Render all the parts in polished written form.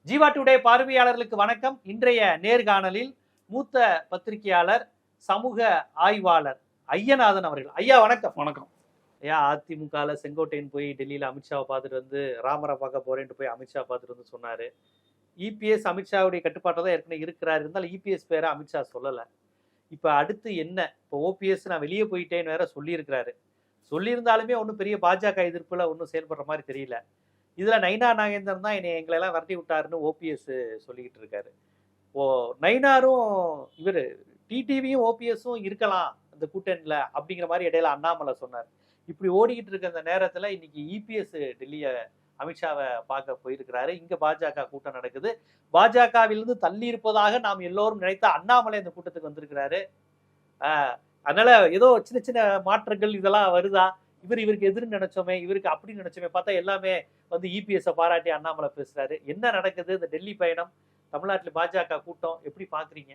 Jeeva today பார்வையாளர்களுக்கு வணக்கம். இன்றைய நேர்காணலில் மூத்த பத்திரிகையாளர், சமூக ஆய்வாளர் ஐயநாதன் அவர்கள். ஐயா வணக்கம். வணக்கம். ஐயா, அதிமுகல செங்கோட்டையன் போய் டெல்லியில அமித்ஷாவை பார்த்துட்டு வந்து ராமரை பார்க்க போறேன்ட்டு போய் அமித்ஷா பார்த்துட்டு வந்து சொன்னாரு. இபிஎஸ் அமித்ஷாவுடைய கட்டுப்பாட்டில் தான் ஏற்கனவே இருக்கிறாரு. இருந்தாலும் இபிஎஸ் பேரை அமித்ஷா சொல்லல. இப்ப அடுத்து என்ன? இப்போ ஓபிஎஸ் நான் வெளியே போயிட்டேன்னு வேற சொல்லியிருக்கிறாரு. சொல்லியிருந்தாலுமே ஒன்றும் பெரிய பாஜக எதிர்ப்புல ஒன்றும் செயல்படுற மாதிரி தெரியல. இதுல நைனா நாகேந்திரன் தான் எங்களை எல்லாம் விரட்டி விட்டாருன்னு ஓபிஎஸ் சொல்லிக்கிட்டு இருக்காரு. நைனாரும் இவரு டிடிவியும் ஓபிஎஸும் இருக்கலாம் அந்த கூட்டணியில அப்படிங்கிற மாதிரி இடையில அண்ணாமலை சொன்னார். இப்படி ஓடிக்கிட்டு இருக்க அந்த நேரத்துல இன்னைக்கு இபிஎஸ் டெல்லிய அமித்ஷாவை பார்க்க போயிருக்கிறாரு. இங்க பாஜக கூட்டம் நடக்குது. பாஜகவிலிருந்து தள்ளி இருப்பதாக நாம் எல்லோரும் நினைத்த அண்ணாமலை இந்த கூட்டத்துக்கு வந்திருக்கிறாரு. அதனால ஏதோ சின்ன சின்ன மாற்றங்கள் இதெல்லாம் வருதா? இவருக்கு எதிர்ன்னு நினைச்சோமே, இவருக்கு அப்படி நினைச்சோமே, பார்த்தா எல்லாமே வந்து இபிஎஸ் பாராட்டி அண்ணாமலை பேசுறாரு. என்ன நடக்குது? இந்த டெல்லி பயணம், தமிழ்நாட்டில் பாஜக கூட்டம் எப்படி பாக்குறீங்க?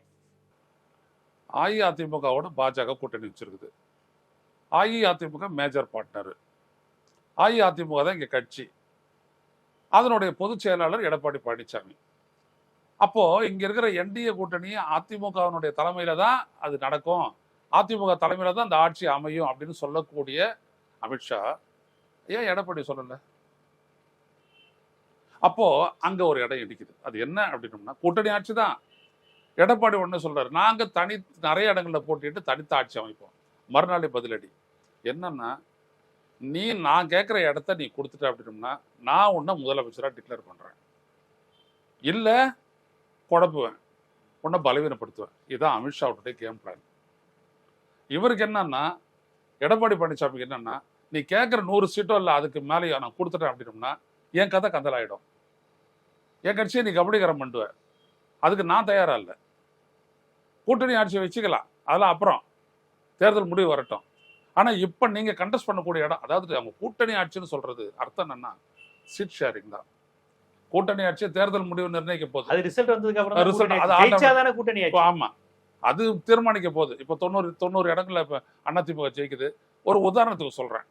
அஇஅதிமுகவோட பாஜக கூட்டணி வச்சிருக்குது. AIADMK major partner. அஇஅதிமுக தான் இங்க கட்சி. அதனுடைய பொதுச் செயலாளர் எடப்பாடி பழனிசாமி. அப்போ இங்க இருக்கிற என்டிஏ கூட்டணி அதிமுகவினுடைய தலைமையில தான் அது நடக்கும், அதிமுக தலைமையில தான் அந்த ஆட்சி அமையும் அப்படின்னு சொல்லக்கூடிய அமித்ஷா ஏன் எடப்பாடி சொல்லல? அப்போ அங்க ஒரு இடம் இடிக்குது. அது என்ன அப்படின்னோம்னா, கூட்டணி ஆட்சி தான். எடப்பாடி ஒண்ணு சொல்றாரு, நாங்க நிறைய இடங்கள்ல போட்டிட்டு தனித்த ஆட்சி அமைப்போம். மறுநாளே பதிலடி என்னன்னா, நான் கேட்கிற இடத்த நீ கொடுத்துட்ட அப்படின்னோம்னா நான் உன்னை முதலமைச்சரா டிக்ளேர் பண்றேன், இல்ல குழப்புவேன், உன்னை பலவீனப்படுத்துவேன். இதுதான் அமித்ஷாவுடைய கேம் பிளான். இவருக்கு என்னன்னா, எடப்பாடி பழனிசாமிக்கு என்னன்னா, நீ கேட்குற 100 சீட்டோ இல்லை அதுக்கு மேலேயோ நான் கொடுத்துட்டேன் அப்படின்னோம்னா என் கதை கந்தலாயிடும், என் கட்சியை நீ கபடிகரம் பண்ணுவேன். அதுக்கு நான் தயாரா இல்லை. கூட்டணி ஆட்சியை வச்சுக்கலாம், அதெல்லாம் அப்புறம் தேர்தல் முடிவு வரட்டும். ஆனா இப்ப நீங்க கண்டெஸ்ட் பண்ணக்கூடிய இடம், அதாவது அவங்க கூட்டணி ஆட்சின்னு சொல்றது அர்த்தம் என்னன்னா சீட் ஷேரிங் தான். கூட்டணி ஆட்சியை தேர்தல் முடிவு நிர்ணயிக்க போகுது. அது ரிசல்ட் வந்ததுக்கு அப்புறம் கூட்டணி. ஆமா, அது தீர்மானிக்க போகுது. இப்போ 90 இடங்கள்ல இப்ப அதிமுக ஜெயிக்குது. ஒரு உதாரணத்துக்கு சொல்றேன்,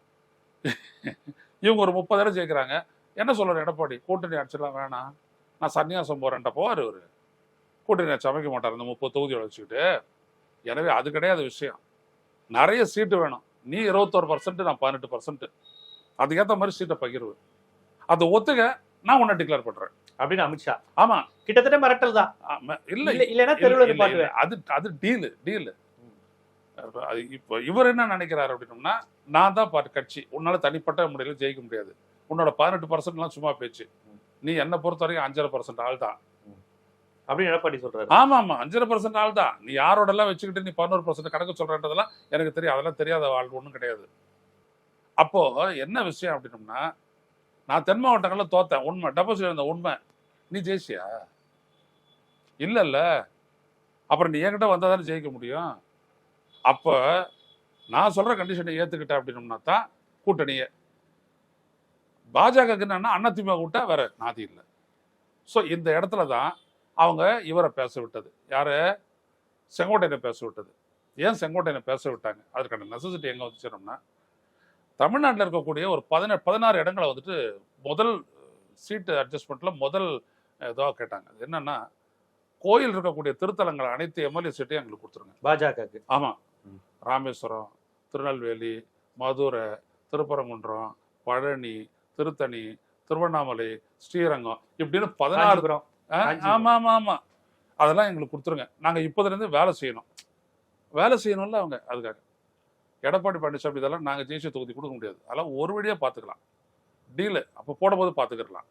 இவங்க ஒரு 30 இடம் ஜெயிக்கிறாங்க. என்ன சொல்றாரு எடப்பாடி? கூட்டணி ஆட்சியெல்லாம் வேணாம், நான் சன்னியாசம் போறேன்ட்ட போவார். ஒரு கூட்டணி ஆட்சி அமைக்க மாட்டார் இந்த 30 தொகுதியோட வச்சுக்கிட்டு. எனவே அது கிடையாது விஷயம். நிறைய சீட்டு வேணும். நீ 21%, நான் 18%. அதுக்கேற்ற மாதிரி சீட்டை பகிர்வு. அதை ஒத்துக்க, நான் உன்னை டிக்ளேர் பண்றேன் அப்படின்னு அமித்ஷா. ஆமா, கிட்டத்தட்ட மிரட்டல் தான். அது டீல். இப்போ இவர் என்ன நினைக்கிறாரு அப்படின்னோம்னா, நான் தான் கட்சி, உன்னால தனிப்பட்ட முறையில ஜெயிக்க முடியாது, உன்னோட 18% சும்மா பேச்சு, நீ என்ன பொறுத்த வரைக்கும் 5.5% ஆள் தான் அப்படின்னு எடப்பாடி சொல்றாரு. ஆமா, 5.5% ஆள் தான். நீ யாரோட எல்லாம் வச்சுக்கிட்டு நீ 11% கணக்கு சொல்றதெல்லாம் எனக்கு தெரியும். அதெல்லாம் தெரியாத ஆள் ஒண்ணும் கிடையாது. அப்போ என்ன விஷயம் அப்படின்னோம்னா, நான் தென் மாவட்டங்கள்ல தோத்தேன், உண்மை. டெபாசிட் இருந்த உண்மை. நீ ஜெயிச்சியா? இல்ல. அப்புறம் நீ என்கிட்ட வந்தா தானே ஜெயிக்க முடியும். அப்ப நான் சொல்ற கண்டிஷனை ஏத்துக்கிட்டேன் அப்படின்னோம்னா தான் கூட்டணியே. பாஜக என்னன்னா, அதிமுக கூட்டா வேற நாதி இல்லை. ஸோ இந்த இடத்துல தான் அவங்க இவரை பேச விட்டது. யாரு? செங்கோட்டையனை பேச விட்டது. ஏன் செங்கோட்டையனை பேச விட்டாங்க? அதற்கான நெசசிட்டி எங்க வந்துச்சோம்னா, தமிழ்நாட்டில் இருக்கக்கூடிய ஒரு 16 இடங்களை வந்துட்டு முதல் சீட்டு அட்ஜஸ்ட்மெண்ட்ல முதல் ஏதோ கேட்டாங்க. அது என்னன்னா, கோயில் இருக்கக்கூடிய திருத்தலங்கள் அனைத்து எம்எல்ஏ சீட்டையும் எங்களுக்கு கொடுத்துருங்க பாஜக. ஆமா, ராமேஸ்வரம், திருநெல்வேலி, மதுரை, திருப்பரங்குன்றம், பழனி, திருத்தணி, திருவண்ணாமலை, ஸ்ரீரங்கம், இப்படின்னு 16. ஆமா, அதெல்லாம் எங்களுக்கு கொடுத்துருங்க. நாங்க இப்போதுல இருந்து வேலை செய்யணும்ல அவங்க. அதுக்காக எடப்பாடி பழனிசாமி இதெல்லாம் நாங்க ஜெயிச்ச தொகுதி கொடுக்க முடியாது, அதெல்லாம் ஒரு வழியா பாத்துக்கலாம், டீலு அப்ப போடும்போது பாத்துக்கலாம்,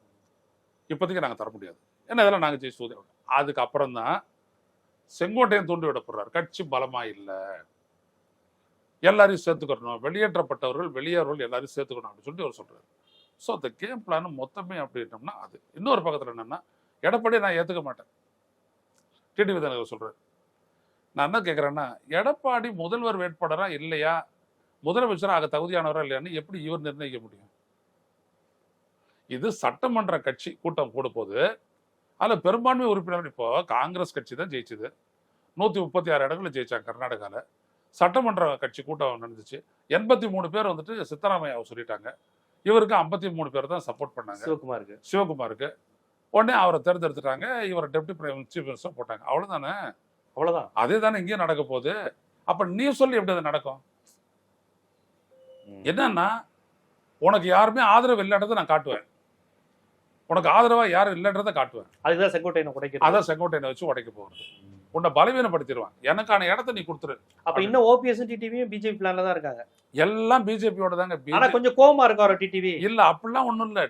இப்போதைக்கு நாங்க தர முடியாது, ஏன்னா இதெல்லாம் நாங்க ஜெயிச்ச தொகுதி. அதுக்கப்புறம் தான் செங்கோட்டையன் தூண்டி விடப்படுறாரு. கட்சி பலமா இல்லை, எல்லாரையும் சேர்த்துக்கணும், வெளியேற்றப்பட்டவர்கள் வெளியேறவர்கள் எல்லாரையும் சேர்த்துக்கணும் அப்படின்னு சொல்லிட்டு அவர் சொல்றாரு. ஸோ அந்த கேம் பிளான் மொத்தமே அப்படின்னோம்னா அது. இன்னொரு பக்கத்தில் என்னன்னா, எடப்பாடியை நான் ஏற்றுக்க மாட்டேன், டிடிவி தினகரன் சொல்றாரு. நான் என்ன கேட்குறேன்னா, எடப்பாடி முதல்வர் வேட்பாளரா இல்லையா, முதலமைச்சராக ஆக தகுதியானவரா இல்லையான்னு எப்படி இவர் நிர்ணயிக்க முடியும்? இது சட்டமன்ற கட்சி கூட்டம் கூட போது, அதில் பெரும்பான்மை உறுப்பினர் இப்போ காங்கிரஸ் கட்சி தான் ஜெயிச்சுது. 136 இடங்களை ஜெயிச்சாங்க கர்நாடகாவில். சட்டமன்ற கட்சி கூட்டம் நடந்துச்சு. 83 பேர் வந்துட்டு சித்தராமையாவை சொல்லிட்டாங்க. இவருக்கு 53 பேர் தான் சப்போர்ட் பண்ணாங்க. சிவகுமாருக்கு உடனே அவரை தேர்ந்தெடுத்துட்டாங்க, இவரை டெப்டி சீஃப் மினிஸ்டர் போட்டாங்க. அவ்வளவுதானே? அவ்வளவுதான். அதே தானே இங்கேயும் நடக்க போகுது. அப்ப நீ சொல்லி எப்படி அது நடக்கும்? என்னன்னா, உனக்கு யாருமே ஆதரவு இல்லைன்றதை நான் காட்டுவேன், உனக்கு ஆதரவா யாரும் இல்லைன்றதை காட்டுவேன். அதுதான் செங்கோட்டையனை உடைக்கிறது. அதான் செங்கோட்டையனை வச்சு உடைக்க போகிறது. உன்னை பலவீனப்படுத்திடுவான். எனக்கான இடத்த நீ கொடுத்துரு. அப்ப இன்னும் ஓபிஎஸ் டிடிவியும் பிஜேபி பிளான்ல தான் இருக்காங்க. எல்லாம் பிஜேபியோட தாங்க. ஆனா கொஞ்சம் கோவமா இருக்காரு டிடிவி. இல்ல அப்படிலாம் ஒண்ணும் இல்ல.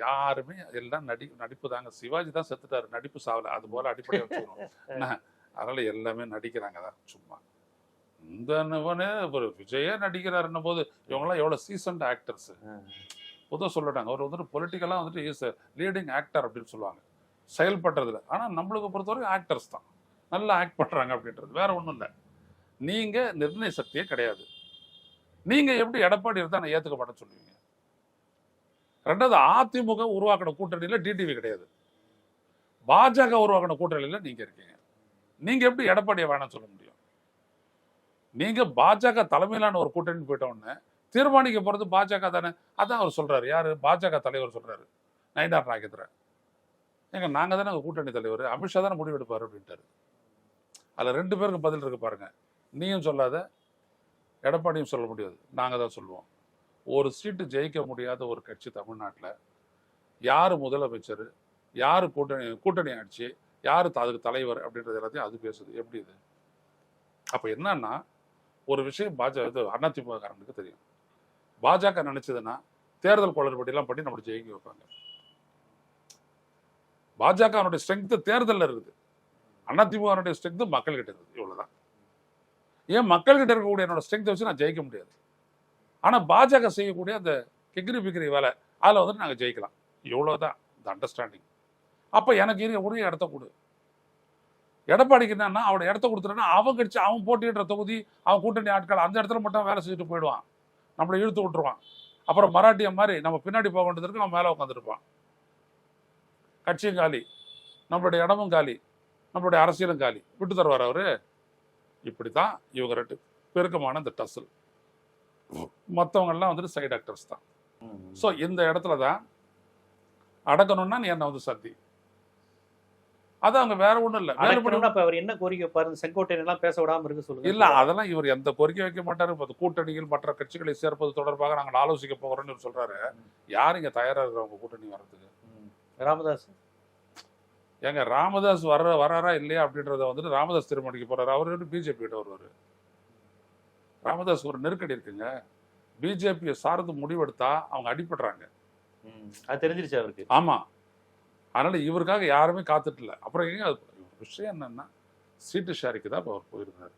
யாருமே எல்லாம் நடிப்பு தாங்க. சிவாஜி தான் செத்துட்டாரு, நடிப்பு சாவல. அது போல அடிப்படை வச்சுக்கணும். அதனால எல்லாமே நடிக்கிறாங்க தான் சும்மா. இந்த ஒரு விஜயே நடிக்கிறாருன்னும் போது இவங்கெல்லாம் எவ்வளவு சீசன்ட் ஆக்டர்ஸ். பொதுவாக சொல்லிட்டாங்க, அவர் வந்துட்டு பொலிட்டிக்கலாக வந்துட்டு இஸ் லீடிங் ஆக்டர் அப்படின்னு சொல்லுவாங்க செயல்படுறதுல. ஆனால் நம்மளுக்கு பொறுத்தவரைக்கும் ஆக்டர்ஸ் தான் நல்லா ஆக்ட் பண்ணுறாங்க அப்படின்றது, வேற ஒன்றும் இல்லை. நீங்கள் நிர்ணய சக்தியே கிடையாது. நீங்கள் எப்படி எடப்பாடி இருந்தால் நான் ஏற்றுக்க மாட்டேன்னு சொல்லுவீங்க? ரெண்டாவது, அதிமுக உருவாக்கின கூட்டணியில் டிடிவி கிடையாது, பாஜக உருவாக்கின கூட்டணியில் நீங்கள் இருக்கீங்க. நீங்கள் எப்படி எடப்பாடியை வேணாம்னு சொல்ல முடியும்? நீங்கள் பாஜக தலைமையிலான ஒரு கூட்டணி போயிட்ட உடனே தீர்மானிக்க போகிறது பாஜக தானே. அதான் அவர் சொல்றாரு. யாரு? பாஜக தலைவர் சொல்றாரு, நயினார் நாகேந்திரன். ஏங்க நாங்கள் தானே கூட்டணி தலைவர், அமித்ஷா தானே முடிவு எடுப்பார் அப்படின்ட்டாரு. அதில் 2 பேருக்கு பதில் இருக்கு பாருங்க. நீயும் சொல்லாத, எடப்பாடியும் சொல்ல முடியாது, நாங்கள் தான் சொல்லுவோம். ஒரு சீட்டு ஜெயிக்க முடியாத ஒரு கட்சி தமிழ்நாட்டில் யார் முதலமைச்சர், யார் கூட்டணி ஆட்சி, யார் அதுக்கு தலைவர் அப்படின்றது எல்லாத்தையும் அது பேசுது. எப்படி இது? அப்போ என்னன்னா, ஒரு விஷயம் அதிமுக காரனுக்கு தெரியும். பாஜக நினைச்சதுன்னா தேர்தல் குளறுபடியெல்லாம் பண்ணி நம்மளை ஜெயிக்க வைப்பாங்க. பாஜகனுடைய ஸ்ட்ரென்த் தேர்தலில் இருக்குது, அதிமுக ஸ்ட்ரென்த் மக்கள்கிட்ட இருக்குது. இவ்வளவுதான். ஏன் மக்கள்கிட்ட இருக்கக்கூடிய என்னோட ஸ்ட்ரென்த்தை வச்சு நான் ஜெயிக்க முடியாது. ஆனா பாஜக செய்யக்கூடிய அந்த கிகிரி பிகிரி வேலை, அதில் வந்துட்டு நாங்கள் ஜெயிக்கலாம். இவ்வளவுதான் இந்த அண்டர்ஸ்டாண்டிங். அப்ப எனக்கு உரிய இடத்த கொடு. எடப்பாடிக்கு என்னன்னா, அவட இடத்த கொடுத்துட்டா அவன் கட்சி, அவன் போட்டியிடுற தொகுதி, அவன் கூட்டணி ஆட்கள் அந்த இடத்துல மட்டும் வேலை செஞ்சுட்டு போயிடுவான், நம்மளை இழுத்து விட்டுருவான். அப்புறம் மராட்டிய மாதிரி நம்ம பின்னாடி போக வேண்டியதுக்கு நம்ம மேலே உட்காந்துருப்பான். கட்சியும் காலி, நம்மளுடைய இடமும் காலி, நம்மளுடைய அரசியலும் காலி. விட்டு தருவார் அவரு. இப்படித்தான் இவங்க 2 பெருக்கமான இந்த டசல். மற்றவங்கெல்லாம் வந்துட்டு சைடு ஆக்டர்ஸ் தான். ஸோ இந்த இடத்துல தான் அடக்கணும்னா நீ என்ன வந்து சந்தி. அது அவங்க வேற ஒண்ணும் இல்ல. அவர் என்ன கோரிக்கை பாருங்க, செங்கோட்டையன் எல்லாம் பேச விடாம இருக்க சொல்லுங்க. இல்ல அதெல்லாம் இவர் எந்த கோரிக்கை வைக்க மாட்டாரு. கூட்டணியில் மற்ற கட்சிகளை சேர்ப்பது தொடர்பாக நாங்கள் ஆலோசிக்க போகிறோம்னு சொல்றாரு. யார் இங்க தயாரா இருக்கிறவங்க கூட்டணி வர்றதுக்கு? ராமதாஸ். ஏங்க ராமதாஸ் வர்றாரா இல்லையா அப்படின்றத வந்துட்டு ராமதாஸ் தீர்மானிக்க போறாரு. அவர் பிஜேபி கிட்ட வருவாரு. ராமதாஸ் ஒரு நெருக்கடி இருக்குங்க. பிஜேபியை சார்ந்து முடிவெடுத்தா அவங்க அடிபடுறாங்க. அது தெரிஞ்சிருச்சு அவருக்கு. ஆமா, அதனால இவருக்காக யாருமே காத்துட்டு இல்லை. அப்புறம் எங்க விஷயம் என்னன்னா, சீட்டு ஷேரிக்கு தான் அவர் போயிருந்தாரு.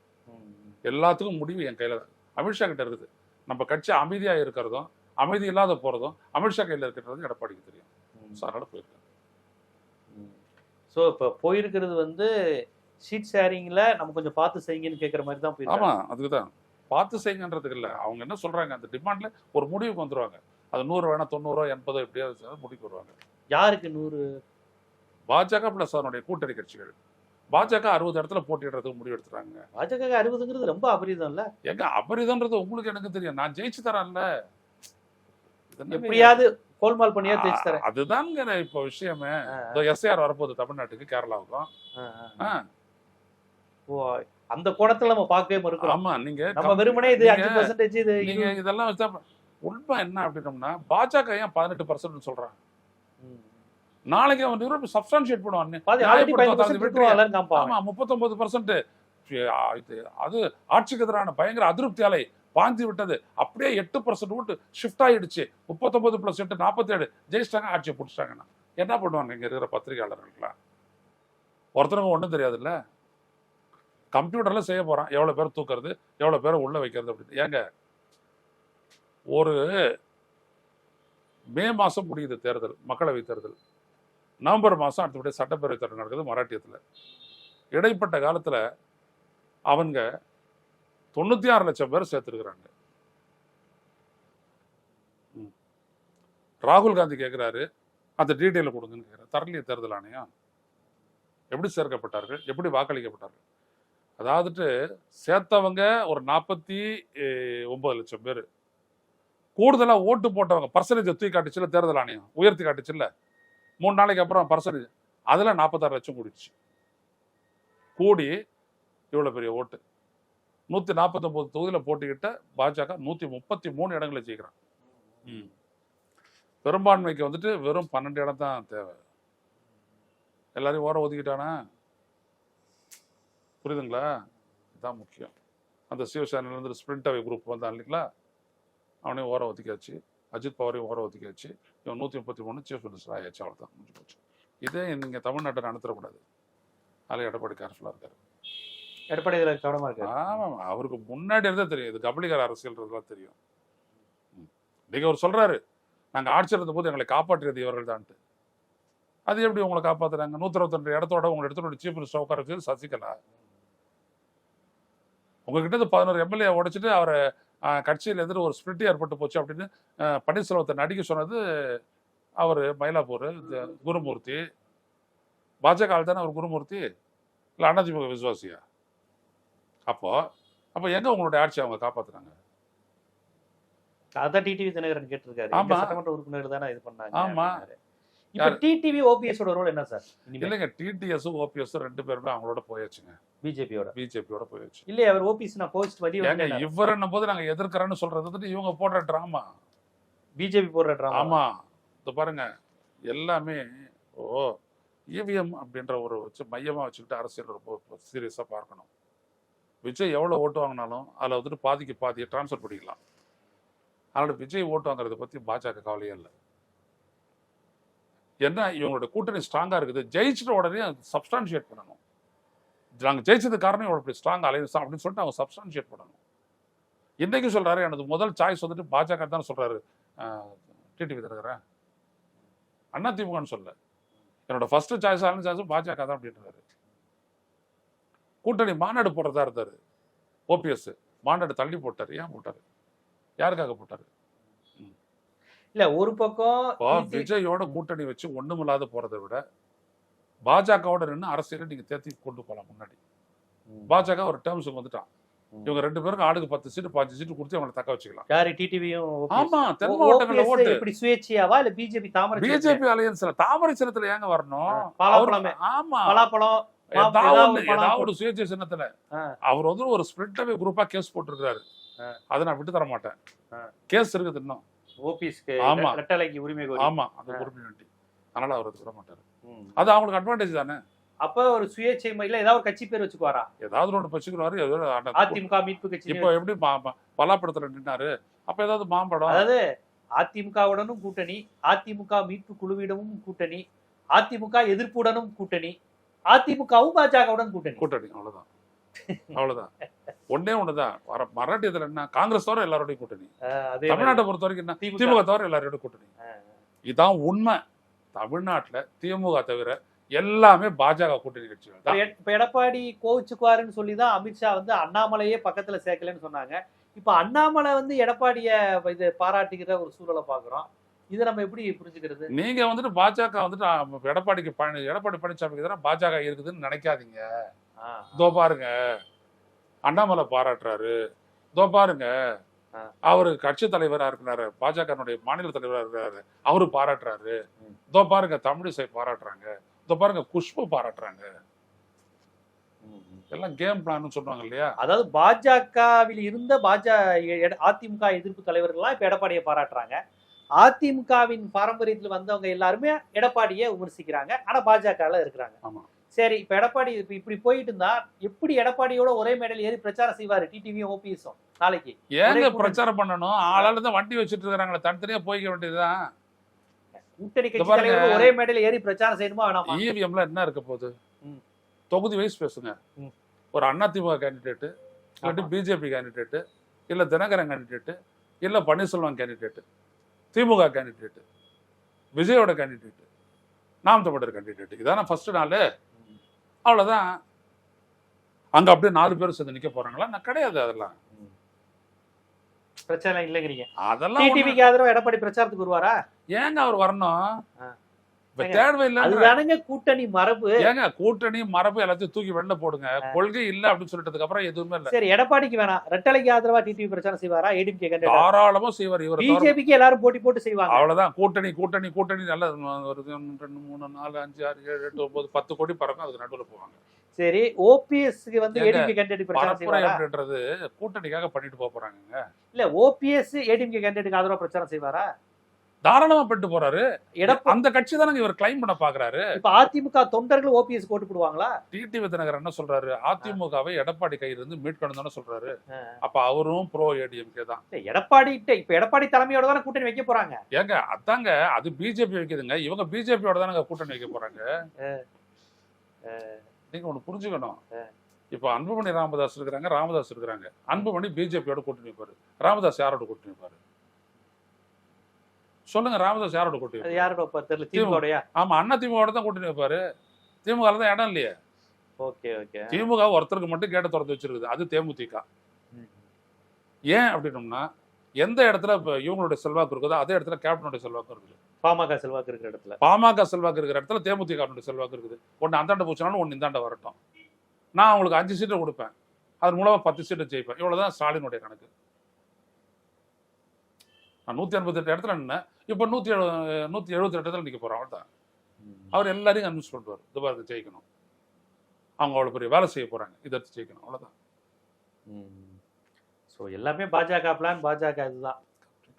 எல்லாத்துக்கும் முடிவு என் கையில தான், அமித்ஷா கிட்ட இருக்குது. நம்ம கட்சி அமைதியா இருக்கிறதும் அமைதி இல்லாத போறதும் அமித்ஷா கையில இருக்கிறதும் எடப்பாடிக்கு தெரியும். அதனால போயிருக்காரு. ஸோ இப்போ போயிருக்கிறது வந்து சீட் ஷேரிங்ல நம்ம கொஞ்சம் பார்த்து செய்யுங்கன்னு கேட்குற மாதிரி தான் போயிருக்காங்க. ஆமா, அதுக்குதான் பார்த்து செய்யுங்கன்றதுக்கு இல்லை. அவங்க என்ன சொல்றாங்க, அந்த டிமாண்ட்ல ஒரு முடிவுக்கு வந்துருவாங்க. அது 100 வேணா 90 80 எப்படியாவது முடிவுக்கு வருவாங்க. யாருக்கு 100? பாஜக பிளஸ் அதனுடைய கூட்டணி கட்சிகள். பாஜக 60 இடத்துல போட்டிடுறதுக்கு முடிவு எடுத்துறாங்க. பாஜக 60ங்கிறது ரொம்ப அபரிதம் இல்ல? எங்க அபரிதம்ன்றது உங்களுக்கு எனக்கு தெரியும். நான் ஜெயிச்சு தரேன்ல, எப்படியாவது கோல்மால் பண்ணியா ஜெயிச்சு தரேன். அதுதாங்க இப்போ விஷயமே. எஸ்ஐஆர் வரப்போகுது தமிழ்நாட்டுக்கு, கேரளாவுக்கும். அந்த கோணத்துல நம்ம பார்க்கவே மறுக்கிறோம். ஆமா, நீங்க நம்ம வெறுமனே இது 5% இது நீங்க இதெல்லாம் வச்சா உண்மை என்ன அப்படின்னோம்னா, பாஜக ஏன் 18% சொல்றாங்க? நாளைக்கு அவன் சப்ஸ்டான்ஷியேட் பண்ணுவான். 39% அது ஆட்சிக்கு எதிரான பயங்கர அதிருப்தி அலை பாய்ந்து விட்டது. அப்படியே 8% ஓட்டு ஷிஃப்ட் ஆயிடுச்சு. 39 + 8 47 ஜெயிச்சிட்டாங்க, ஆட்சியை பிடிச்சிட்டாங்கன்னா என்ன பண்ணுவாங்க இங்க இருக்கிற பத்திரிகையாளர்கள்லாம்? ஒருத்தருக்கும் ஒன்றும் தெரியாது இல்ல. கம்ப்யூட்டர்ல செய்ய போறான், எவ்வளவு பேர் தூக்குறது, எவ்வளவு பேரை உள்ள வைக்கிறது அப்படின்னு. ஏங்க, ஒரு மே மாசம் முடியுது தேர்தல், மக்களவை தேர்தல். நவம்பர் மாசம் அடுத்தபடியே சட்டப்பேரவை தேர்தல் நடக்குது மராட்டியத்தில். இடைப்பட்ட காலத்துல அவங்க 96 லட்சம் பேர் சேர்த்திருக்கிறாங்க. ராகுல் காந்தி கேட்கிறாரு, அந்த டீட்டெயில் கொடுங்கன்னு கேட்கிறார். தரலையே தேர்தல் ஆணையம். எப்படி சேர்க்கப்பட்டார்கள், எப்படி வாக்களிக்கப்பட்டார்கள்? அதாவது சேர்த்தவங்க ஒரு 49 லட்சம் பேர். கூடுதலா ஓட்டு போட்டவங்க பர்சன்டேஜ் தூக்கி காட்டுச்சுல தேர்தல் ஆணையம், உயர்த்தி காட்டுச்சுல்ல. 3 நாளைக்கு அப்புறம் பர்சன்டேஜ் அதுல 46 லட்சம் கூடிடுச்சு. கூடி இவ்வளவு பெரிய ஓட்டு. 149 தொகுதியில போட்டிக்கிட்ட பாஜக 133 இடங்களை ஜெயிக்கிறான். பெரும்பான்மைக்கு வந்துட்டு வெறும் 12 இடம் தான் தேவை. எல்லாரையும் ஓரம் ஒதுக்கிட்டானா? புரியுதுங்களா? இதுதான் முக்கியம். அந்த சிவசேனையில இருந்து ஸ்பிரிண்ட் அவே குரூப் வந்தான் இல்லைங்களா, அவனையும் ஓரம் ஒதுக்கியாச்சு. அஜித் பவாரையும் ஓரம் ஒதுக்கியாச்சு. இவன் 133 சீஃப் மினிஸ்டர் ஆயாச்சு. அவ்வளோதான், முடிஞ்சு போச்சு. இதே நீங்க தமிழ்நாட்டை நடத்தக்கூடாது. அதில் எடப்பாடி கேர்ஃபுல்லாக இருக்காரு. எடப்பாடி இதில் கவனமாக இருக்காரு. ஆமாம், அவருக்கு முன்னாடி இருந்தா தெரியும் இது கபலிகர் அரசியல்ன்றதுலாம் தெரியும். இன்னைக்கு அவர் சொல்றாரு, நாங்கள் ஆட்சி இருந்த போது எங்களை காப்பாற்றியது இவர்கள் தான்ட்டு. அது எப்படி உங்களை காப்பாத்துறாங்க? 122 இடத்தோட உங்களை இடத்தோட சீஃப் மினிஸ்டர் உட்கார வச்சது சசிகலா. உங்ககிட்ட 11 எம்எல்ஏ உடைச்சிட்டு அவரை கட்சியில் எதிர ஒரு ஸ்பிரிட் ஏற்பட்டு போச்சு அப்படின்னு பன்னீர்செல்வத்தை நடிக்க சொன்னது அவர் மயிலாப்பூர் குருமூர்த்தி. பாஜக ஆள் தானே அவர் குருமூர்த்தி, இல்லை அதிமுக விசுவாசியா? அப்போ எங்க உங்களுடைய ஆட்சி அவங்க காப்பாத்துறாங்க? அதான் டிடிவி தினகரன் கேட்டிருக்காரு. ஆமா, சட்டமன்ற உறுப்பினர் தானே இது பண்ணாங்க. ஆமா. இப்ப டிடிவி ஓபிஎஸோட ரோல் என்ன சார்? இல்லைங்க, டிடிஎஸ் ஓபிஎஸ் 2 பேருமே அவங்களோட போயாச்சுங்க. பிஜேபியோட போயாச்சு. இல்ல அவர் ஓபிஎஸ் நான் போஸ்ட் வதி இவர் என்ன போது நாங்க எதிர்க்கிறேன்னு சொல்றது இவங்க போடுற டிராமா, பிஜேபி போடுற டிராமா. ஆமா, இது பாருங்க எல்லாமே இவிஎம் அப்படின்ற ஒரு மையமா வச்சுக்கிட்டு அரசியல் சீரியஸா பார்க்கணும். விஜய் எவ்வளவு ஓட்டு வாங்கினாலும் அதுல வந்துட்டு பாதியை டிரான்ஸ்ஃபர் பண்ணிக்கலாம். அதனால விஜய் ஓட்டு வாங்குறத பத்தி பாஜக கவலையே இல்லை. என்ன இவங்களோட கூட்டணி ஸ்ட்ராங்கா இருக்குது, ஜெயிச்சிட்ட உடனே சப்ஸ்டான்ஷியேட் பண்ணணும். நாங்கள் ஜெயிச்சது காரணம் இவ்வளோ இப்படி ஸ்ட்ராங் அலையன்ஸ் அப்படின்னு சொல்லிட்டு அவங்க சப்ஸ்டான்ஷியேட் பண்ணணும். இன்னைக்கு சொல்றாரு எனது முதல் சாய்ஸ் வந்துட்டு பாஜக தான் சொல்றாரு டிடிவி தினகரன். அதிமுகன்னு சொல்ல, என்னோட ஃபர்ஸ்ட் சாய்ஸ் பாஜக தான் அப்படின்றாரு. கூட்டணி மாநாடு போடுறதா இருந்தாரு ஓபிஎஸ், மாநாடு தள்ளி போட்டாரு. ஏன் போட்டாரு? யாருக்காக போட்டாரு? இல்ல ஒரு பக்கம் விஜயோட கூட்டணி வச்சு ஒண்ணுமில்லாத போறதை விட பாஜகவோட நின்று அரசியலை நீங்க தேர்த்தி கொண்டு போகலாம். முன்னாடி பாஜக ஒரு டேர்ம்ஸுக்கு வந்துட்டான். இவங்க 2 பேருக்கு ஆளுக்கு 10 சீட்டு 15 சீட்டு கொடுத்து அவங்களை தக்க வச்சுக்கலாம். யாரு? டிடிவியும். ஆமா, தென் மாவட்டங்கள்ல ஓட்டு இப்படி சுயேட்சையாவா இல்ல பிஜேபி தாமரை பிஜேபி அலையன்ஸ்ல தாமரை சின்னத்துல ஏங்க வரணும்? ஆமா, பலாப்பழம் ஏதாவது ஒரு சுயேட்சை சின்னத்துல அவர் வந்து ஒரு ஸ்பிரிட் அவே குரூப்பா கேஸ் போட்டிருக்காரு. அதை நான் விட்டு தர மாட்டேன். கேஸ் இருக்குது இன்னும் ஓபிஎஸ்க்கு. ஆமா, ரெட்டலைக்கு உரிமை கோரி. ஆமா, அந்த உரிமை வேண்டி. அதனால அவர் விட மாட்டாரு. அது அவங்களுக்கு அட்வான்டேஜ் தானே. அப்ப ஒரு சுயேட்சை இல்ல ஏதாவது ஒரு கட்சி பேர் வச்சுக்குவாரா? ஏதாவது ஒன்று வச்சுக்குவாரு. அதிமுக மீட்பு கட்சி. இப்போ எப்படி பலாப்படத்துல நின்னாரு, அப்ப ஏதாவது மாம்பழம். அதாவது அதிமுகவுடனும் கூட்டணி, அதிமுக மீட்பு குழுவிடமும் கூட்டணி, அதிமுக எதிர்ப்புடனும் கூட்டணி, அதிமுகவும் பாஜகவுடன் கூட்டணி. அவ்வளவுதான். ஒன்னே ஒண்ணுதான் மராட்டியத்துல என்ன, காங்கிரஸ் தவிர எல்லாரோடையும் கூட்டணி. தமிழ்நாட்டை பொறுத்த வரைக்கும் என்ன, திமுக தவிர எல்லாரோட கூட்டணி. இதான் உண்மை. தமிழ்நாட்டுல திமுக தவிர எல்லாமே பாஜக கூட்டணி கட்சிகள் தான். இப்ப எடப்பாடி கோவிச்சுக்குவாருன்னு சொல்லிதான் அமித்ஷா வந்து அண்ணாமலையே பக்கத்துல சேர்க்கலன்னு சொன்னாங்க. இப்ப அண்ணாமலை வந்து எடப்பாடிய இது பாராட்டுகிற ஒரு சூழலை பாக்குறோம். இதை நம்ம எப்படி புரிஞ்சுக்கிறது? நீங்க வந்துட்டு பாஜக வந்துட்டு எடப்பாடி பழனிசாமிக்கு எதிராக பாஜக இருக்குதுன்னு நினைக்காதீங்க. இதோ பாருங்க, அண்ணாமலை பாராட்டுறாரு. இதோ பாருங்க, அவரு கட்சி தலைவரா இருக்கிறாரு, பாஜக மாநில தலைவரா இருக்கிறாரு, அவரு பாராட்டுறாரு. இதோ பாருங்க, தமிழிசை பாராட்டுறாங்க. இதோ பாருங்க, குஷ்பு பாராட்டுறாங்க. எல்லாம் கேம் பிளான் சொல்றாங்க இல்லையா? அதாவது பாஜகவில் இருந்த அதிமுக எதிர்ப்பு தலைவர்கள்லாம் இப்ப எடப்பாடியை பாராட்டுறாங்க. அதிமுகவின் பாரம்பரியத்தில் வந்தவங்க எல்லாருமே எடப்பாடியை விமர்சிக்கிறாங்க. ஆனா பாஜக இருக்கிறாங்க. ஆமா, சரி, இப்ப எடப்பாடி இப்படி போயிட்டு இருந்தா எப்படி எடப்பாடியோட ஒரே மேடையில் ஏறி பிரச்சாரம் செய்வாரு டிடிவியும் ஓபிஎஸும்? நாளைக்கு ஏங்க பிரச்சாரம் பண்ணணும்? ஆளால தான் வண்டி வச்சுட்டு இருக்காங்களே, தனித்தனியா போய்க்க வேண்டியதுதான். கூட்டணி கட்சி தலைவர்கள் ஒரே மேடையில் ஏறி பிரச்சாரம் செய்யணுமா வேணாமா? இவிஎம்ல என்ன இருக்க போகுது? தொகுதி வைஸ் பேசுங்க. ஒரு அதிமுக கேண்டிடேட், இல்லாட்டி பிஜேபி கேண்டிடேட், இல்ல தினகரன் கேண்டிடேட், இல்ல பன்னீர்செல்வம் கேண்டிடேட், திமுக கேண்டிடேட், விஜயோட கேண்டிடேட், நாம் தமிழர் கேண்டிடேட். இதான ஃபர்ஸ்ட் நாள். அவ்வளவுதான். அங்க அப்படியே 4 பேர் சேர்ந்து நிக்க போறாங்களா? நான் கிடையாது. அதெல்லாம் பிரச்சனை இல்லைங்கிறீங்க. அதெல்லாம் டிடிவிக்கு ஆதரவா எடப்பாடி பிரச்சாரத்துக்கு வருவாரா? ஏங்க அவர் வரணும்? தேவையில்லை. அதுதானங்க கூட்டணி மரபு. ஏங்க கூட்டணி மரபு எல்லாத்தையும் தூக்கி வெளில போடுங்க. கொள்கை இல்ல அப்படின்னு சொல்லிட்டதுக்கு அப்புறம் எதுவுமே இல்ல. சரி, எடப்பாடிக்கு வேணாம், ரெட்டலைக்கு ஆதரவா டிடிவி பிரச்சாரம் செய்வாரா? ஏடிஎம்கே கேண்டிடேட் தாராளமா செய்வார். இவர் பிஜேபிக்கு எல்லாரும் போட்டி போட்டு செய்வாங்க. அவ்வளவுதான். கூட்டணி கூட்டணி கூட்டணி நல்ல ஒரு 2 3 4 5 6 7 8 9 10 கோடி பறக்கும். அதுக்கு நடுவுல போவாங்க. சரி, ஓபிஎஸ்க்கு வந்து ஏடிஎம்கே கேண்டிடேட் பிரச்சாரம் செய்வாரா? அப்படின்றது கூட்டணிக்காக பண்ணிட்டு போறாங்க. இல்ல, ஓபிஎஸ் ஏடிஎம்கே கேண்டிடேட்டுக்கு ஆதரவா பிரச்சாரம் செய்வாரா? தாராளமா பண்ணிட்டு போறாரு. அந்த கட்சி தானங்க இவர் கிளைம் பண்ண பாக்குறாரு. இப்ப அதிமுக தொண்டர்கள் ஓபிஎஸ் ஓட்டு போடுவாங்களா? டிடிவி தினகரன் என்ன சொல்றாரு? அதிமுகவை எடப்பாடி கையில இருந்து மீட்கணும் தானே சொல்றாரு. அப்ப அவரும் ப்ரோ ஏடிஎம்கே தான். எடப்பாடி தலைமையோட தானே கூட்டணி வைக்க போறாங்க. ஏங்க அதாங்க, அது பிஜேபி வைக்குதுங்க. இவங்க பிஜேபியோட தானங்க கூட்டணி வைக்க போறாங்க. நீங்க ஒண்ணு புரிஞ்சுக்கணும். இப்ப அன்புமணி ராமதாஸ் இருக்கிறாங்க, ராமதாஸ் இருக்கிறாங்க. அன்புமணி பிஜேபியோட கூட்டணி வைப்பாரு. ராமதாஸ் யாரோட கூட்டணி வைப்பாரு சொல்லுங்க? ராமதாஸ் யாரோட கூட்டணி வைப்பாரு? யாரோட தெரியல. திமுகவோடயா? ஆமா, அண்ணா திமுகவோட தான் கூட்டணி வைப்பாரு. திமுக தான் இடம் இல்லையே. Okay okay. திமுக ஒருத்தருக்கு மட்டும் கேட்ட திறந்து வச்சிருக்குது, அது தேமுதிக. ஏன் அப்படின்னோம்னா, எந்த இடத்துல இவங்களுடைய செல்வாக்கு இருக்குதோ அதே இடத்துல கேப்டனுடைய செல்வாக்கு இருக்குது. பாமக செல்வாக்கு இருக்கிற இடத்துல, பாமக செல்வாக்கு இருக்கிற இடத்துல தேமுதிக செல்வாக்கு இருக்குது. ஒன்னு அந்தாண்ட போச்சுனாலும் ஒன்னு இந்தாண்ட வரட்டும். நான் அவங்களுக்கு 5 சீட்டை கொடுப்பேன், அது மூலமா 10 சீட்டை ஜெயிப்பேன். இவ்வளவுதான் ஸ்டாலினுடைய கணக்கு. நான் 158 இடத்துல நின்னேன், இப்ப 178 இடத்துல நிக்க போறோம். அவ்வளவுதான். அவர் எல்லாரையும் கன்வின்ஸ் பண்ணுவார், துபாருக்கு ஜெயிக்கணும், அவங்க அவ்வளவு பெரிய வேலை செய்ய போறாங்க, இதை ஜெயிக்கணும். அவ்வளவுதான். சோ எல்லாமே பாஜக பிளான், பாஜக இதுதான்.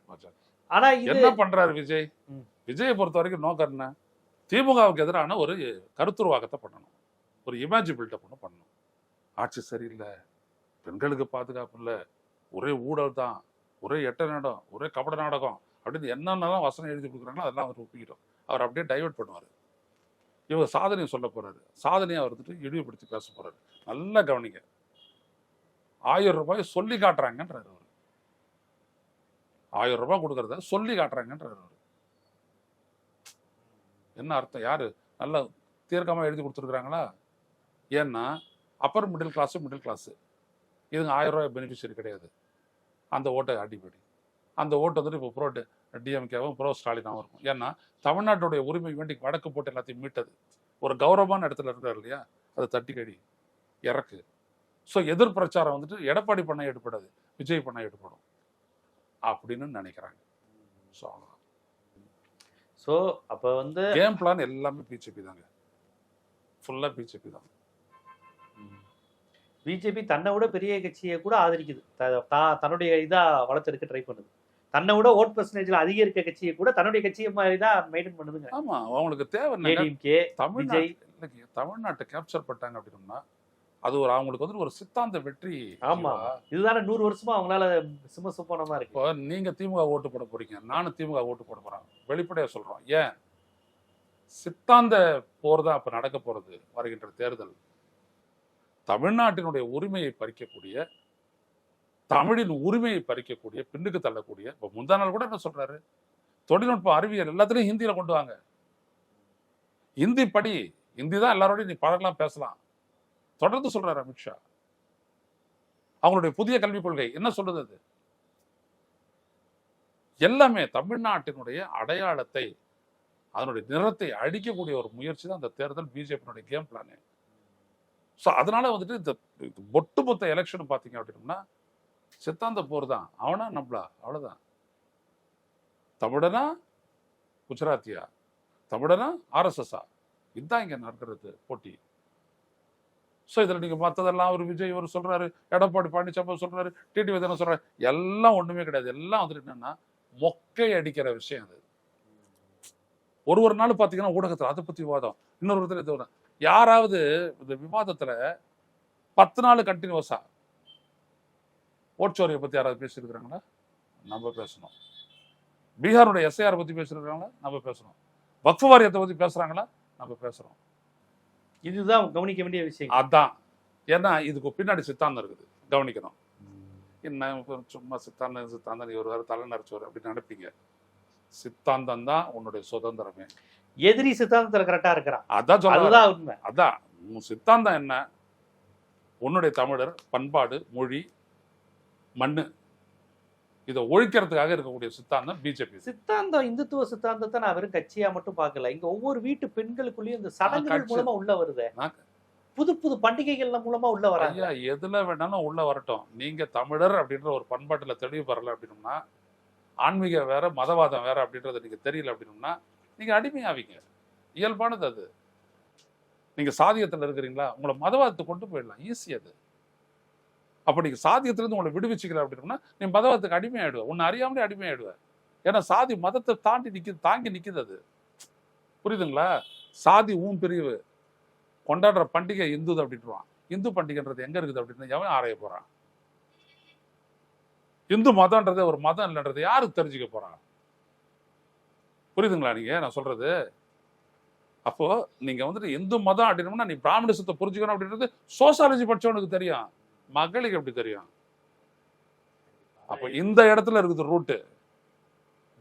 பாஜக ஆனா என்ன பண்றாரு விஜய்? விஜயை பொறுத்த வரைக்கும் நோக்கம் என்ன? திமுகவுக்கு எதிரான ஒரு கருத்துருவாக்கத்தை பண்ணணும், ஒரு இமேஜ் பில்டப் பண்ணணும். ஆட்சி சரியில்லை, பெண்களுக்கு பாதுகாப்பு இல்லை, ஒரே ஊழல் தான், ஒரே எட்ட நாடம், ஒரே கபட நாடகம் அப்படின்னு என்னென்னலாம் வசனம் எழுதி கொடுக்குறாங்களோ அதெல்லாம் அவர் ஒப்பிக்கிட்டோம். அவர் அப்படியே டைவெர்ட் பண்ணுவார். இவங்க சாதனையை சொல்ல போறாரு, சாதனையை அவர் வந்துட்டு இழிவுபடுத்தி பேச போறாரு. நல்லா கவனிங்க. 1000 ரூபாய் சொல்லி காட்டுறாங்கன்றாரு அவர். 1000 ரூபாய் கொடுக்கறத சொல்லி காட்டுறாங்கன்றாரு அவர். என்ன அர்த்தம்? யாரு நல்லா தீர்க்கமா எழுதி கொடுத்துருக்குறாங்களா? ஏன்னா அப்பர் மிடில் கிளாஸ் இதுங்க 1000 ரூபாய் பெனிஃபிஷியரி கிடையாது. அந்த ஓட்டை அடிப்படை, அந்த ஓட்டு வந்துட்டு இப்போ ப்ரோ டிஎம்கேவும் ப்ரோ ஸ்டாலினாகவும் இருக்கும். ஏன்னா தமிழ்நாட்டுடைய உரிமை வேண்டி வடக்கு போட்டு எல்லாத்தையும் மீட்டது. ஒரு கௌரவமான இடத்துல இருக்காரு இல்லையா, அது தட்டி கடி இறக்கு. ஸோ எதிர் பிரச்சாரம் வந்துட்டு எடப்பாடி பண்ண எடுப்படாது, விஜய் பண்ண எடுப்படும் அப்படின்னு நினைக்கிறாங்க. ஸோ அவ்வளோதான். ஸோ அப்போ வந்து கேம் பிளான் எல்லாமே பிஜேபி தாங்க, ஃபுல்லாக பிஜேபி தான். பிஜேபி தன்னை விட பெரிய கட்சியை கூட ஆதரிக்குது, தன்னுடைய இதா வளர்த்துருக்கு ட்ரை பண்ணுது. தன்னை விட ஓட் பர்சன்டேஜ்ல அதிகரிக்க கட்சியை கூட தன்னுடைய கட்சியை மாதிரி தான் மெயின்டைன் பண்ணுதுங்க. ஆமா, அவங்களுக்கு தேவை தமிழ்நாட்டை கேப்சர் பண்ணாங்க அப்படின்னா அது ஒரு அவங்களுக்கு வந்து ஒரு சித்தாந்த வெற்றி. ஆமா, இதுதானே 100 வருஷமா அவங்களால சிம்மசுப்பனமா இருக்கு. இப்போ நீங்க திமுக ஓட்டு போட போறீங்க, நானும் திமுக ஓட்டு போட போறேன், வெளிப்படையா சொல்றோம். ஏன்? சித்தாந்த போர் தான் அப்ப நடக்க போறது. வருகின்ற தேர்தல் தமிழ்நாட்டினுடைய உரிமையை பறிக்கக்கூடிய, தமிழின் உரிமையை பறிக்கக்கூடிய, பின்னுக்கு தள்ளக்கூடிய. இப்போ முந்தா நாள் கூட என்ன சொல்றாரு? தொழில்நுட்பம், அறிவியல் எல்லாத்துலையும் ஹிந்தியில கொண்டு வாங்க, ஹிந்தி படி, ஹிந்தி தான் எல்லாரோடையும் நீ பழகலாம், பேசலாம் தொடர்ந்து சொல்றாரு அமித்ஷா. அவங்களுடைய புதிய கல்விக் கொள்கை என்ன சொல்றது? அது எல்லாமே தமிழ்நாட்டினுடைய அடையாளத்தை, அதனுடைய நிறத்தை அழிக்கக்கூடிய ஒரு முயற்சி தான் அந்த தேர்தல், பிஜேபியினுடைய கேம் பிளானு. ஸோ அதனால வந்துட்டு இந்த ஒட்டுமொத்த எலெக்ஷன் பார்த்தீங்க அப்படின்னா சித்தாந்த போர் தான். அவனா நம்மளா, அவ்வளோதான். தமிழனா குஜராத்தியா, தமிழனா ஆர்எஸ்எஸ்ஸா, இதுதான் இங்கே நடக்கிறது போட்டி. ஸோ இதில் நீங்கள் மற்றதெல்லாம் ஒரு விஜய் ஒரு சொல்கிறாரு, எடப்பாடி பழனிசாமி சொல்கிறாரு, டிடிவி தினகரன் சொல்கிறாரு, எல்லாம் ஒன்றுமே கிடையாது. எல்லாம் வந்துட்டு என்னன்னா மொக்கை அடிக்கிற விஷயம். அது ஒரு நாள் பார்த்தீங்கன்னா ஊடகத்தில் அதை பற்றி விவாதம், இன்னொரு இடத்துல இது யாராவது இந்த விவாதத்தில் 10 நாள் கண்டினியூஸா ஓட்சோரியை பற்றி யாராவது பேசியிருக்கிறாங்களா? நம்ம பேசணும். பீகாருடைய எஸ்ஐஆர் பற்றி பேசியிருக்காங்களா? நம்ம பேசணும். வக்ஃப் வாரியத்தை பற்றி பேசுகிறாங்களா? நம்ம பேசுகிறோம். இதுதான் கவனிக்க வேண்டிய விஷயம். அதான். ஏன்னா இதுக்கு பின்னாடி சித்தாந்தம் இருக்குது, கவனிக்கணும். என்ன சும்மா சித்தாந்தம் ஒரு வாரம் தலை நரைச்சோர் அப்படின்னு நினைப்பீங்க. சித்தாந்தம் தான் உன்னுடைய சுதந்திரமே. எதிரி சித்தாந்தத்தில் கரெக்டா இருக்கிறான், அதான் சொல்ல உண்மை. அதான் உன் சித்தாந்தம் என்ன? உன்னுடைய தமிழர் பண்பாடு, மொழி, மண்ணு, இதை ஒழிக்கிறதுக்காக இருக்கக்கூடிய சித்தாந்தம் பிஜேபி. சித்தாந்தம், இந்துத்துவ சித்தாந்தத்தை நான் வெறும் கட்சியா மட்டும் பார்க்கல. இங்க ஒவ்வொரு வீட்டு பெண்களுக்குள்ளேயும் இந்த சடங்குகள் கட்சி- மூலமா உள்ள வருது. புது புது பண்டிகைகள் மூலமா உள்ள வராங்க. ஐயா எதுல வேணாலும் உள்ள வரட்டும். நீங்க தமிழர் அப்படின்ற ஒரு பண்பாட்டுல தெளிவு பெறல அப்படின்னோம்னா, ஆன்மீக வேற மதவாதம் வேற அப்படின்றது நீங்க தெரியல அப்படின்னோம்னா நீங்க அடிமையாவீங்க. இயல்பானது அது. நீங்க சாதியத்துல இருக்கிறீங்களா, உங்களை மதவாதத்தை கொண்டு போயிடலாம், ஈஸி அது. அப்ப நீங்க சாதியத்துல இருந்து உங்களை விடுவிச்சுக்கல அப்படின்னா நீ மதவாதத்துக்கு அடிமையாயிடுவ, உன்னை அறியாமலே அடிமையாயிடுவ. ஏன்னா சாதி மதத்தை தாங்கி நிக்குது அது. புரியுதுங்களா? சாதி பிரிவு கொண்டாடுற பண்டிகை இந்து அப்படின்றான். இந்து பண்டிகைன்றது எங்க இருக்குது அப்படின்னு எவன் ஆராய போறான்? இந்து மதம்ன்றது ஒரு மதம் இல்லைன்றது யாருக்கு தெரிஞ்சுக்க போறான்? புரியுதுங்களா நீங்க நான் சொல்றது? அப்போ நீங்க வந்துட்டு இந்து மதம் அப்படின்னா நீ பிராமணிசத்தை புரிஞ்சுக்கணும் அப்படின்றது சோசியாலஜி படிச்சவனுக்கு தெரியும், மகளுக்கு எப்படி தெரியும்? அப்ப இந்த இடத்துல இருக்குது ரூட்டு,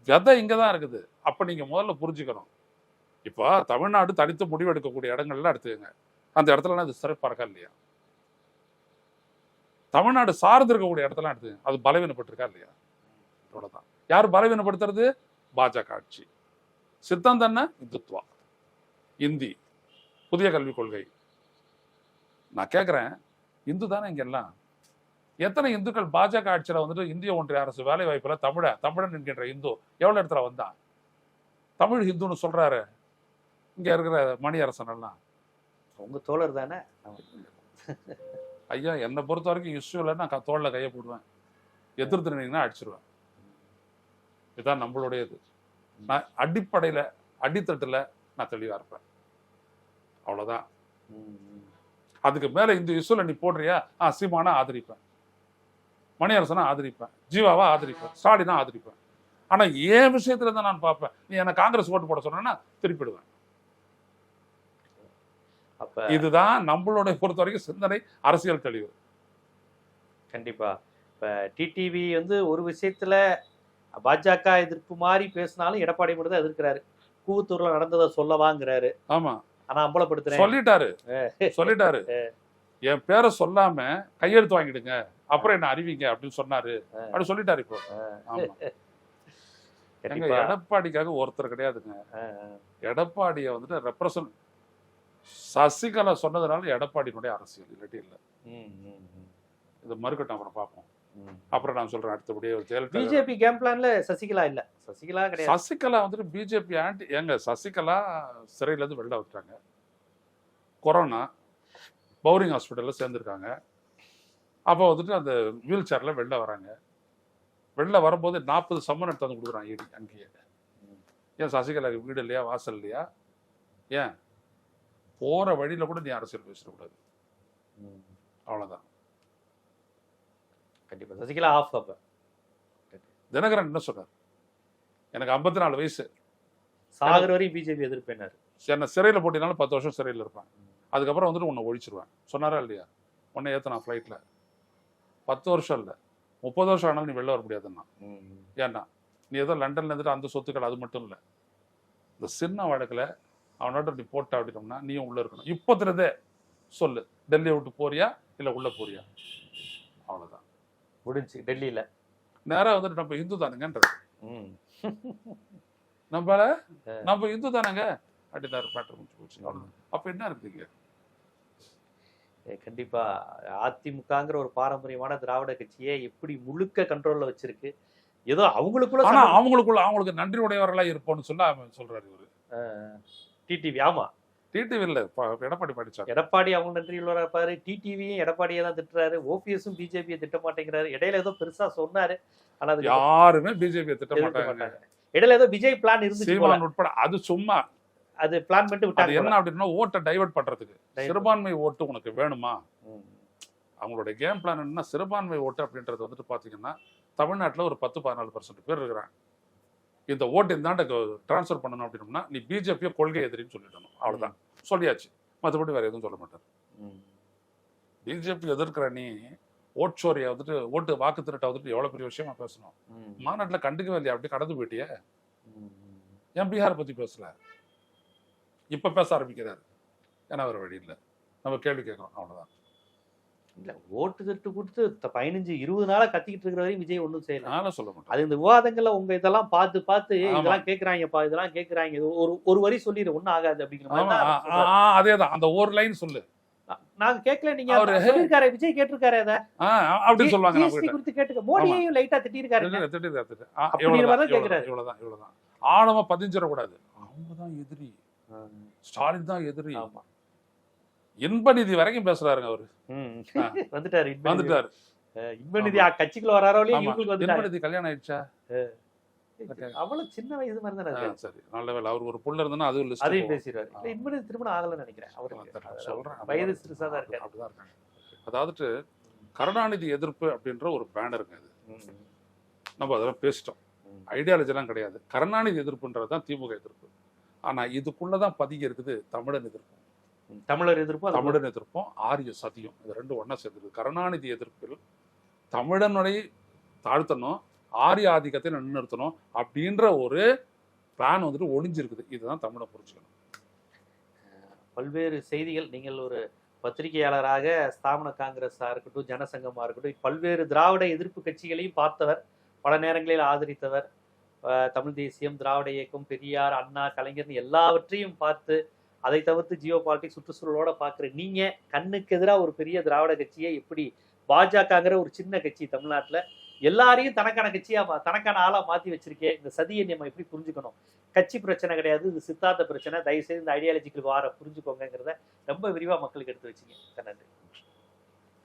விதை இங்கதான் இருக்குது. அப்ப நீங்க முதல்ல புரிஞ்சுக்கணும். இப்போ தமிழ்நாடு தனித்து முடிவு எடுக்கக்கூடிய இடங்கள்லாம் எடுத்துக்கங்க, அந்த இடத்துல அது சிறப்பா இருக்கா இல்லையா? தமிழ்நாடு சார்ந்து இருக்கக்கூடிய இடத்துல எடுத்துக்கங்க, அது பலவீனப்பட்டிருக்கா இல்லையா? அவ்வளவுதான். யார் பலவீனப்படுத்துறது? பாஜக ஆட்சி. சித்தாந்தம் என்ன? இந்துத்துவா, இந்தி, புதிய கல்விக் கொள்கை. நான் கேட்கிறேன், இந்து தானே இங்க எல்லாம்? எத்தனை இந்துக்கள் பாஜக ஆட்சியில வந்துட்டு இந்திய ஒன்றிய அரசு வேலை வாய்ப்புல தமிழன் என்கின்ற இந்து எவ்வளவு இடத்துல வந்தான்? தமிழ் ஹிந்துன்னு சொல்றாரு இங்க இருக்கிற மணி அரசன் எல்லாம். உங்க தோழர் தானே ஐயா. என்னை பொறுத்த வரைக்கும் இஷ்யூல நான் தோல்ல கையை போடுவேன், எதிர்த்து நின்னீங்கன்னா அடிச்சிருவேன். இதுதான் நம்மளுடையது. நான் அடிப்படையில அடித்தட்டுல நான் தெளிவா இருப்பேன், அவ்வளவுதான். அதுக்கு மேல இந்த இஷ்யூல நீ போடுறியா, சீமானா ஆதரிப்பேன், மணியரசனா ஆதரிப்பேன், ஜீவாவா ஆதரிப்பேன், ஸ்டாலினா ஆதரிப்பேன். ஆனா ஏன் விஷயத்துல தான் நான் பார்ப்பேன். நீ என்ன காங்கிரஸ் ஓட்டு போட சொன்னா திருப்பிடுவேன். இதுதான் நம்மளுடைய பொறுத்த வரைக்கும் சிந்தனை, அரசியல் தெளிவு. கண்டிப்பா. இப்ப டிடிவி ஒரு விஷயத்துல பாஜக எதிர்ப்பு மாதிரி பேசினாலும் எடப்பாடி மட்டும் தான் எதிர்க்கிறாரு. கூவத்தூர்ல நடந்ததை சொல்லவாங்கிறாரு. ஆமா, ஆனா அம்பலப்படுத்துறேன் சொல்லிட்டாரு. என் பேரை சொல்லாம கையெழுத்து வாங்கிடுங்க, அப்புறம் என்ன அறிவிங்க அப்படின்னு சொன்னாரு. அப்படி சொல்லிட்டாரு. இப்போ எங்க எடப்பாடிக்காக ஒருத்தர் கிடையாதுங்க. எடப்பாடிய வந்துட்டு ரெப்ரசன்ட் சசிகலா சொன்னதுனால எடப்பாடியினுடைய அரசியல், இல்லாட்டி இல்லை. இது மறுக்கட்டும், அப்புறம் பார்ப்போம். அப்புறம் நான் சொல்றேன் அடுத்தபடியே. பிஜேபி கேம் பிளான்ல சசிகலா இல்ல, சசிகலா கிடையாது. சசிகலா வந்துட்டு பிஜேபி ஆன்டி. எங்க சசிகலா சிறையில இருந்து வெளில விட்டாங்க, கொரோனா பவுரிங் ஹாஸ்பிட்டல்ல சேர்ந்துருக்காங்க. அப்போ வந்துட்டு அந்த வீல் சேர்ல வெளில வராங்க. வெளில வரும்போது 40 சம்மன் எடுத்து வந்து கொடுக்குறாங்க அங்கேயே. ஏன் சசிகலாவுக்கு வீடு இல்லையா, வாசல் இல்லையா? ஏன் போற வழியில கூட நீ அரசியல் பேசக்கூடாது, அவ்வளவுதான். கண்டிப்பா சசிகலா ஆஃப். அப்ப தினகரன் என்ன சொன்னார்? எனக்கு 54 வயசு, சாகர் வரையும் பிஜேபி எதிர்ப்பேனாரு. என்ன சிறையில் போட்டினாலும் 10 வருஷம் சிறையில் இருப்பேன், அதுக்கப்புறம் வந்துட்டு உன்னை ஒழிச்சிருவேன் சொன்னாரா இல்லையா? உன்னை ஏற்றினா ஃப்ளைட்ல 10 வருஷம் இல்லை 30 வருஷம் ஆனாலும் நீ வெளில வர முடியாதுன்னா. ஏன்னா நீ ஏதோ லண்டன்ல இருந்துட்டு அந்த சொத்துக்கள், அது மட்டும் இல்லை, இந்த சின்ன வழக்குல அவனோட நீ போட்ட அப்படின்னோம்னா நீயும் உள்ள இருக்கணும். இப்போதுலேருந்தே சொல்லு, டெல்லியை விட்டு போறியா இல்லை உள்ள போறியா? அவ்வளவுதான், முடிஞ்சு. டெல்லியில நேரா வந்துட்டு நம்ம இந்து தானுங்கன்றது, நம்ம இந்து தானங்க அப்படிதான் மேட்டர் முடிச்சு போச்சு. அப்ப என்ன இருக்குங்க? கண்டிப்பா அதிமுகங்கிற ஒரு பாரம்பரியமான திராவிட கட்சியை எப்படி முழுக்க கண்ட்ரோல்ல வச்சிருக்கு. ஏதோ அவங்களுக்கு நன்றி உடையவர்களா இருப்போம்னு சொல்ல சொல்றாரு இவரு டிடிவி. ஆமா, டிடிவி இல்ல, எடப்பாடி படிச்சார். எடப்பாடி அவங்க நன்றி உள்ளவரா இருப்பாரு. டிடிவியும் எடப்பாடியை தான் திட்டுறாரு. ஓபிஎஸும் பிஜேபியை திட்ட மாட்டேங்கிறாரு. இடையில ஏதோ பெருசா சொன்னாரு, ஆனா யாருமே பிஜேபியை திட்ட மாட்டாங்க. இடையில ஏதோ விஜய் பிளான் இருந்துச்சு உட்பட, அது சும்மா அது பிளான் பண்ணிட்டு விட்டாங்க. என்ன அப்படின்னா ஓட்டை டைவர்ட் பண்றதுக்கு. சிறுபான்மை ஓட்டு உனக்கு வேணுமா? அவங்களுடைய கேம் பிளான் என்னன்னா சிறுபான்மை ஓட்டு அப்படின்றது வந்துட்டு பாத்தீங்கன்னா தமிழ்நாட்டுல ஒரு 10-14% பேர் இருக்கிறாங்க. இந்த ஓட்டு இந்தாண்ட டிரான்ஸ்ஃபர் பண்ணணும் அப்படின்னா நீ பிஜேபியை கொள்கை எதிரின்னு சொல்லிடணும், அவ்வளவுதான். சொல்லியாச்சு, மற்றபடி வேற எதுவும் சொல்ல மாட்டார். பிஜேபி எதிர்க்கிற நீ ஓட்சோரியா வந்துட்டு ஓட்டு வாக்கு திருட்ட வந்துட்டு எவ்வளவு பெரிய விஷயமா பேசணும். மாநாட்டில் கண்டுக்கவே இல்லையா? அப்படி கடந்து போயிட்டிய. ஏன் பீகாரை பத்தி பேசல? இப்ப பேச ஆரம்பிக்கிறாரு. ஏன்னா வேற வழி இல்லை, நம்ம கேள்வி கேட்கறோம், அவ்வளவுதான். இல்ல ஓட்டு தட்டு கொடுத்து 15-20 நாளா கத்திக்கிட்டு இருக்கிற வரையும் விஜய் ஒண்ணும் செய்யல. நானும் சொல்ல மாட்டேன். அது இந்த விவாதங்கள்ல உங்க இதெல்லாம் பார்த்து ஆமா. இதெல்லாம் கேக்குறாங்கப்பா, இதெல்லாம் கேக்குறாங்க. இது ஒரு வரி சொல்லிடு ஒண்ணும் ஆகாது அப்படிங்கிற மாதிரி ஆமா, தான் அவர் சொல்றாரு. அதேதான். அந்த ஒரு லைன் சொல்லு. நாங்க கேட்கல, நீங்க அவரு- சொல்லிருக்காரு, விஜய் கேட்டிருக்காரு அத. அப்படின்னு சொல்லுவாங்க நம்ம GST கிட்ட. குறித்து கேட்டுக்க. மோடியையும் லைட்டா திட்டிருக்காரு. திட்டு. அப்படிங்கிற மாதிரி தான் கேக்குறாரு. இவ்வளவுதான். ஆழமா பதிஞ்சிடக்கூடாது. அவங்கதான் எதிரி, ஸ்டாலின் தான் எதிரி. ஆமா. இன்பநிதி வரைக்கும் பேசுறாருங்க அவரு. வந்துட்டாரு. வந்துட்டாரு. இன்பநிதி கட்சிக்குள்ள வராரோ இல்லையா, ஆமா. இவங்களுக்கு வந்துட்டாரு. இன்பநிதி கல்யாணம் ஆயிடுச்சா? அவ்வளவு சின்ன வயசு மாதிரி தானே அது. சரி, நல்ல வேலை. அவர் ஒரு புள்ள இருந்தா அது லிஸ்ட் அதையும் பேசிடுவாரு. இல்ல, இன்பநிதி திருமணம் ஆகலன்னு நினைக்கிறேன் அவருக்கு. சொல்றேன். வயது சிறுசா தான் இருக்காரு. அப்படிதான் இருக்காங்க. அதாவது கருணாநிதி எதிர்ப்பு அப்படின்ற ஒரு பேனருங்க அது. நம்ம அதெல்லாம் பேசிட்டோம். ஐடியாலஜி எல்லாம் கிடையாது. கருணாநிதி எதிர்ப்புன்றது தான் திமுக எதிர்ப்பு. ஆனா இதுக்குள்ளதான் பதுங்கி இருக்குது தமிழன் எதிர்ப்பு. தமிழர் எதிர்ப்பு, தமிழன் எதிர்ப்பும் ஆரிய சதியும், இது ரெண்டும் ஒண்ணா சேர்ந்துருக்கு. கருணாநிதி எதிர்ப்பில் தமிழனுடைய தாழ்த்தணும், ஆரிய ஆதிக்கத்தை நிறுத்தணும் அப்படின்ற ஒரு பிளான் வந்துட்டு ஒளிஞ்சிருக்குது. இதுதான் தமிழை புரிஞ்சுக்கணும். பல்வேறு செய்திகள், நீங்கள் ஒரு பத்திரிகையாளராக ஸ்தாபன காங்கிரஸா இருக்கட்டும், ஜனசங்கமா இருக்கட்டும், பல்வேறு திராவிட எதிர்ப்பு கட்சிகளையும் பார்த்தவர், பல நேரங்களில் ஆதரித்தவர். தமிழ் தேசியம், திராவிட இயக்கம், பெரியார், அண்ணா, கலைஞர்னு எல்லாவற்றையும் பார்த்து, அதை தவிர்த்து ஜியோ பாலிட்டிக்ஸ், சுற்றுச்சூழலோட பார்க்குற நீங்க கண்ணுக்கு எதிராக ஒரு பெரிய திராவிட கட்சியை எப்படி பாஜகங்கிற ஒரு சின்ன கட்சி தமிழ்நாட்டில் எல்லாரையும் தனக்கான கட்சியா தனக்கான ஆளா மாத்தி வச்சிருக்கே, இந்த சதியை நம்ம எப்படி புரிஞ்சுக்கணும்? கட்சி பிரச்சனை கிடையாது, இது சித்தாந்த பிரச்சனை. தயவுசெய்து இந்த ஐடியாலஜிக்கல் வார புரிஞ்சுக்கோங்கிறத ரொம்ப விரிவா மக்களுக்கு எடுத்து வச்சிங்க. நன்றி.